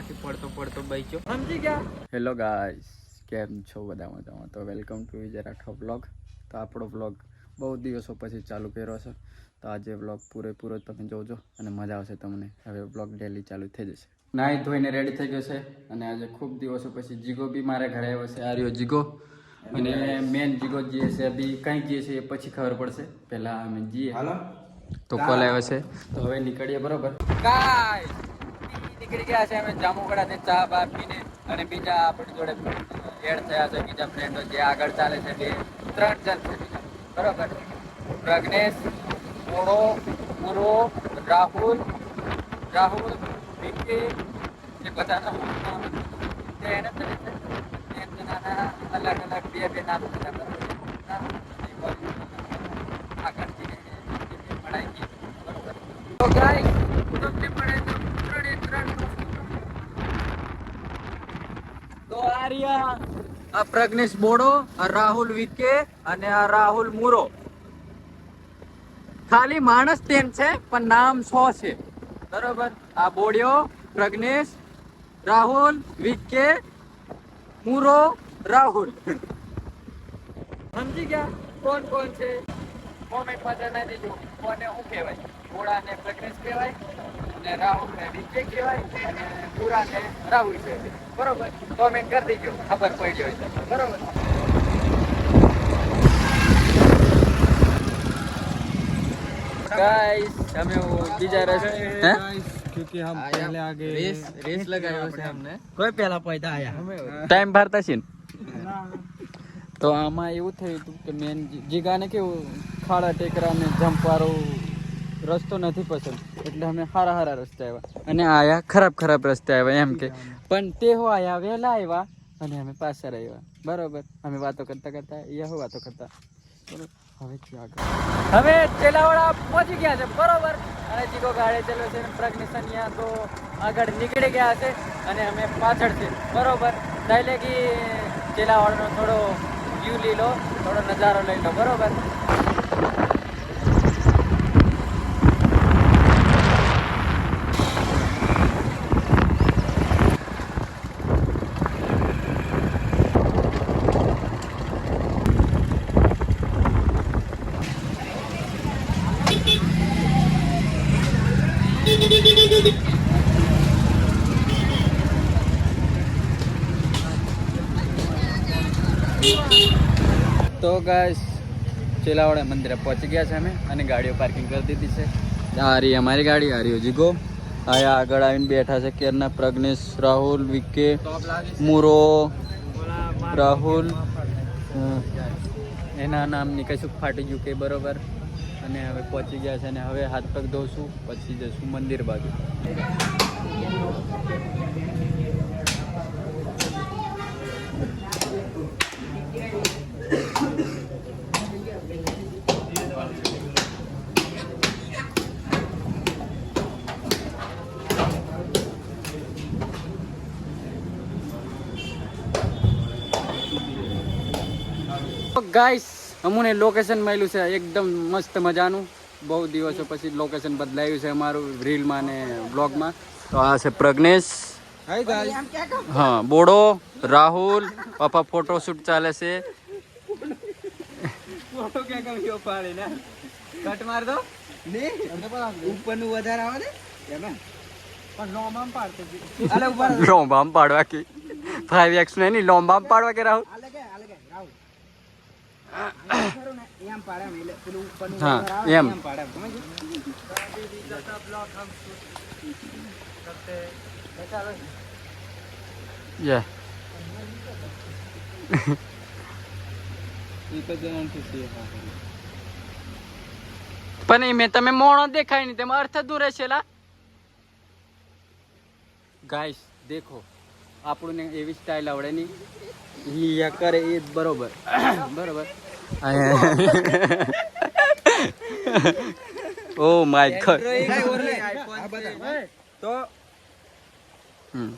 અહીંયાથી પડતો બચ્યો, સમજી ગયા? હેલો ગાઈસ, કેમ છો બધા મજામાં? તો welcome to Vijay Rathod vlog. તો આપણો વ્લોગ બહુ દિવસો પછી ચાલુ કર્યો છે. તો આજે વ્લોગ પૂરેપૂરો તમે જોજો અને મજા આવશે તમને. હવે વ્લોગ ડેલી ચાલુ થઈ જશે. નાહી ધોઈને રેડી થઈ ગયો છે અને આજે ખૂબ દિવસો પછી જીગો બી મારે ઘરે આવ્યો છે. આ રહ્યો જીગો. અને મેન જીગો જે છે બી કંઈ જે છે એ પછી ખબર પડશે. પહેલાં અમે જઈએ તો કોલ આવ્યો છે. તો હવે નીકળીએ. બરોબર ગાઈસ, નીકળી ગયા છે અમે જામુગડાથી ચા બા પીને. અને બીજા આપણી જોડે એડ થયા છે બીજા ફ્રેન્ડો જે આગળ ચાલે છે. 2-3 જણ છે બીજા. બરોબર, પ્રજ્ઞેશ, મોડો, મુરો, રાહુલ, વિકી, એ બધાના અલગ અલગ બે નામ બધા. આગળ પડાઈ બરોબર. તો ગાઈસ, તમને મળે તો 3 તો આ રહ્યા આ પ્રજ્ઞેશ બોડો, આ રાહુલ વિકે અને આ રાહુલ મુરો. ખાલી માણસ તેમ છે પણ નામ 100 છે. બરોબર, આ બોડિયો, પ્રજ્ઞેશ, રાહુલ વિકે, મુરો, રાહુલ. સમજી ગયા કોણ કોણ છે? કોમેન્ટમાં જણાવી દેજો કોને શું કહેવાય. બોડાને પ્રજ્ઞેશ કહેવાય અને રાહુલને વિકે કહેવાય અને મુરાને રાહુલ કહેવાય. બરોબર, કોમેન્ટ કરી દેજો ખબર પડી હોય તો. બરોબર. गाइस, हमें वो बीजा रस है क्योंकि हम पहले आगे रेस लगाया है हमने. कोई पहला पैदा आया टाइम भरता છે તો આમાં એવું થયું હતું કે મેન જીગાને કેવું ખાડા ટેકરા ને જમ્પ વાળો રસ્તો નથી પસંદ, એટલે અમે હારા રસ્તે આવ્યા અને આયા ખરાબ રસ્તે આવ્યા એમ કે. પણ તે હો આયા વહેલા આવ્યા અને અમે પાછળ આવ્યા. બરોબર, અમે વાતો કરતા વાતો કરતા. બરોબર, હવે ચેલાવાડા પહોંચી ગયા છે. બરોબર, અને જીગો ગાડે ચલો છે. પ્રજ્ઞેશ અહીંયા તો આગળ નીકળી ગયા છે અને અમે પાછળ છે. બરોબર, એટલે કે ચેલાવાડાનો થોડો વ્યૂ લઈ લો, થોડો નજારો લઈ લો. બરોબર, તો ગાઈસ ચેલાવાડા મંદિરે પહોંચી ગયા છે અમે અને ગાડીઓ પાર્કિંગ કરી દીધી છે. આ રહી અમારી ગાડી, આ રહ્યો જીગો. આયા આગળ આવીને બેઠા છે કેરના પ્રજ્ઞેશ, રાહુલ, વિકે, મુરો, રાહુલ, એના નામની કશું ફાટી ગયું કે. બરોબર, અને હવે પહોંચી ગયા છે અને હવે હાથ પગ ધોશું પછી જશું મંદિર બાજુ. ગાઈસ, અમને લોકેશન મળ્યું છે એકદમ મસ્ત મજાનું. બહુ દિવસો પછી લોકેશન બદલાયું છે અમારું રીલમાં ને બ્લોગમાં. તો આ છે પ્રજ્ઞેશ, હા બોડો, રાહુલ, પાપા ફોટોશૂટ ચાલે છે. ફોટો ક્યાં કમ્યો પાડે ને કટ માર દો ને ઉપરનું વધારે આવે ને એમાં પણ લોંબામ પાડતો અલે ઉપર લોંબામ પાડવા કે 5x નહીં લોંબામ પાડવા કે રાહુલ એમ પાડે એટલે પેલું ઉપરનું વધારે એમ પાડે સમજ બ્લોક હમ કરતે ચાલો યા પણ મેં તમે મોણો દેખાય નહીં તેમાં અર્થ દૂર છે. ગાઈસ દેખો, આપણને એવી સ્ટાઇલ આવડે નહીં, હિયા કરે એ જ બરોબર. બરોબર, ઓ માય ગોડ. તો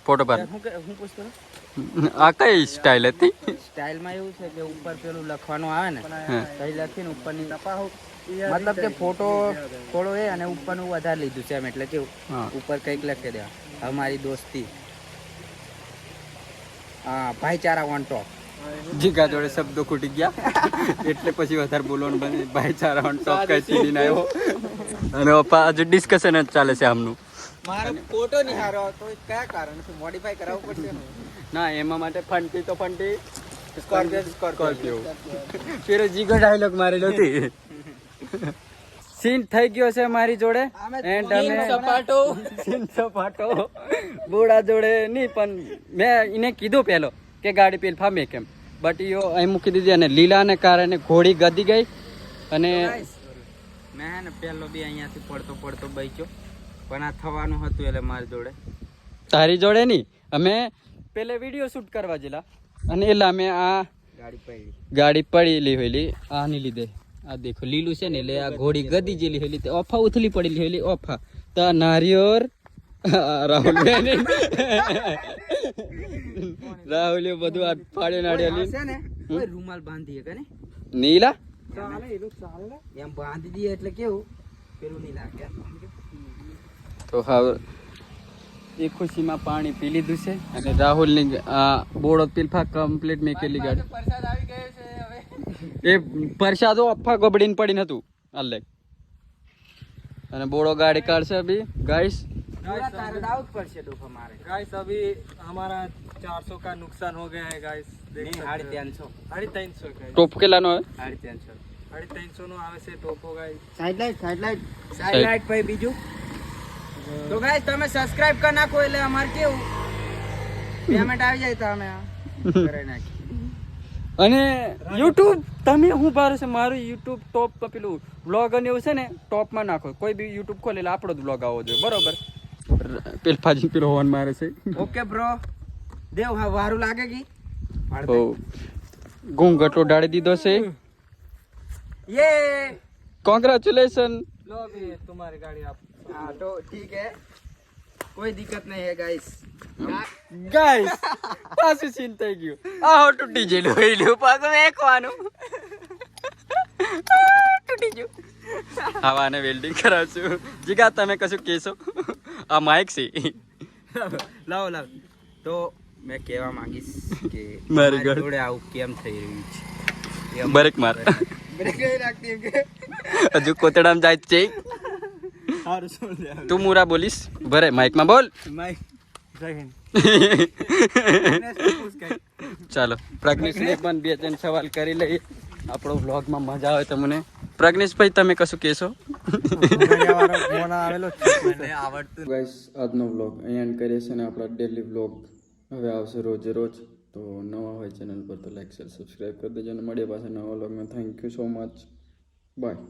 ફોટો પર હું પૂછતો આ કઈ સ્ટાઇલ હતી? સ્ટાઇલમાં એવું છે કે ઉપર પેલું લખવાનું આવે ને કઈ લખીને ઉપરની મતલબ કે ફોટો થોડો એ અને ઉપરનું વધારે લીધું છે એમ, એટલે કેવું ઉપર કંઈક લખી દેવા અમારી દોસ્તી ભાઈચારા ઓન ટોપ. જીગા જોડે શબ્દો ખૂટી ગયા એટલે પછી વધારે બોલવાનું બને. ભાઈચારા ઓન ટોપ કઈ સીડી ના આવ્યો અને પપ્પા હજુ ડિસ્કશન જ ચાલે છે આમનું. મારો ફોટો નહીં હારો તો કયા કારણ છે મોડિફાઈ કરાવવું પડશે ને. ના એમાં માટે ફંટી તો ફંટી સ્કોર્પિયો પેલો જીગો ડાયલોગ મારેલો હતી. સીન થઈ ગયો છે મારી જોડે એન્ડ અમે સીન સપાટો બોડા જોડે નહીં પણ મેં એને કીધું પેલો કે ગાડી પેલ ફામે કેમ બટ યો અહીં મૂકી દીધી અને લીલાને કારણે ઘોડી ગદી ગઈ અને મેં ને પેલો બી અહીંયાથી પડતો બચ્યો પણ આ થવાનું હતું એટલે મારી જોડે. તારી જોડે નહીં અમે પેલે વિડીયો શૂટ કરવા જેલા અને એટલે અમે આ ગાડી પડેલી હોયલી આની લીધે આ દેખો લીલું છે ને એટલે આ ઘોડી ગદી જેલી હોયલી તે ઓફા ઉથલી પડેલી હોયલી ઓફા તો નારિયોર રાહુલ રાહુલ બધું આ ફાડે નાડ્યા છે ને કોઈ રૂમાલ બાંધીએ કે ને નીલા એમ બાંધી દઈએ એટલે કેવું પેલું નહીં લાગે. તો હવે એ ખુશીમાં પાણી પી લીધું છે અને રાહુલની આ બોર્ડ પિલફા કમ્પ્લીટ મેકેલી ગાડી. પ્રસાદ આવી ગયો છે હવે. એ પરસાદો અફા ગબડીને પડીને હતું અલ્લે અને બોડો ગાડી કાઢશે અભી ગાઈસ. गाइस अभी हमारा 400 का नुकसान हो गया है गाइस. नहीं 350 350 का ટોપ કેટલાનો આવે 350 નો આવે છે ટોપો ગાઈસ. સાઈડ લાઈટ ભાઈ બીજું તો ગાઈસ તમે સબસ્ક્રાઇબ કરી નાખો એટલે અમાર કેવું પેમેન્ટ આવી જાય તો અમે કરી નાખી. અને યુટ્યુબ તમે હું બાર છે મારું યુટ્યુબ ટોપ પેલું વ્લોગ અને એવું છે ને ટોપમાં નાખો. કોઈ બી યુટ્યુબ ખોલે એટલે આપણો જ વ્લોગ આવવો જોઈએ બરોબર. પેલફાજી પેલો હોન મારે છે. ઓકે બ્રો દેવ હા વારું લાગે કી ઓ ઘૂંઘટો ડાળી દીધો છે. યે કોંગ્રેચ્યુલેશન. लो अभी तुम्हारी गाड़ी आप. हाँ तो ठीक है कोई दिक्कत नहीं है गाइस. ગાઈસ પાછું સીન થઈ ગયું. આહો તૂટી ગયેલું હોઈલું પાછું એકવાનું તૂટી ગયું. હવાને વેલ્ડિંગ કરાવશું. જીગા તમે કશું કહેશો? આ માઇક છે. લાવ તો મેં કહેવા માંગીશ કે મારી મારી જોડે આવું કેમ થઈ રહ્યું છે. બ્રેક માર બ્રેક નહીં રાખતી એમ કે હજુ કોતડામાં જાય છે. हार सुन लिया. તું મુરા બોલીશ ભરે માઇકમાં બોલ. माइक जय हिंद. ચાલો પ્રજ્ઞેશને પણ બે ત્રણ સવાલ કરી લઈએ. આપણો વ્લોગમાં મજા આવે તમને. પ્રજ્ઞેશભાઈ તમે કશું કહેશો? फोन आवेलो મને આવડતું ગાઈસ આજનો વ્લોગ અહીંયા એન્ડ કરીએ છીએ અને આપણા ડેલી વ્લોગ હવે આવશે રોજે રોજ. તો નવા હોય ચેનલ પર તો લાઈક શેર સબસ્ક્રાઈબ કરી દેજો અને મળીએ પાછા નવા વ્લોગમાં. Thank you so much. By.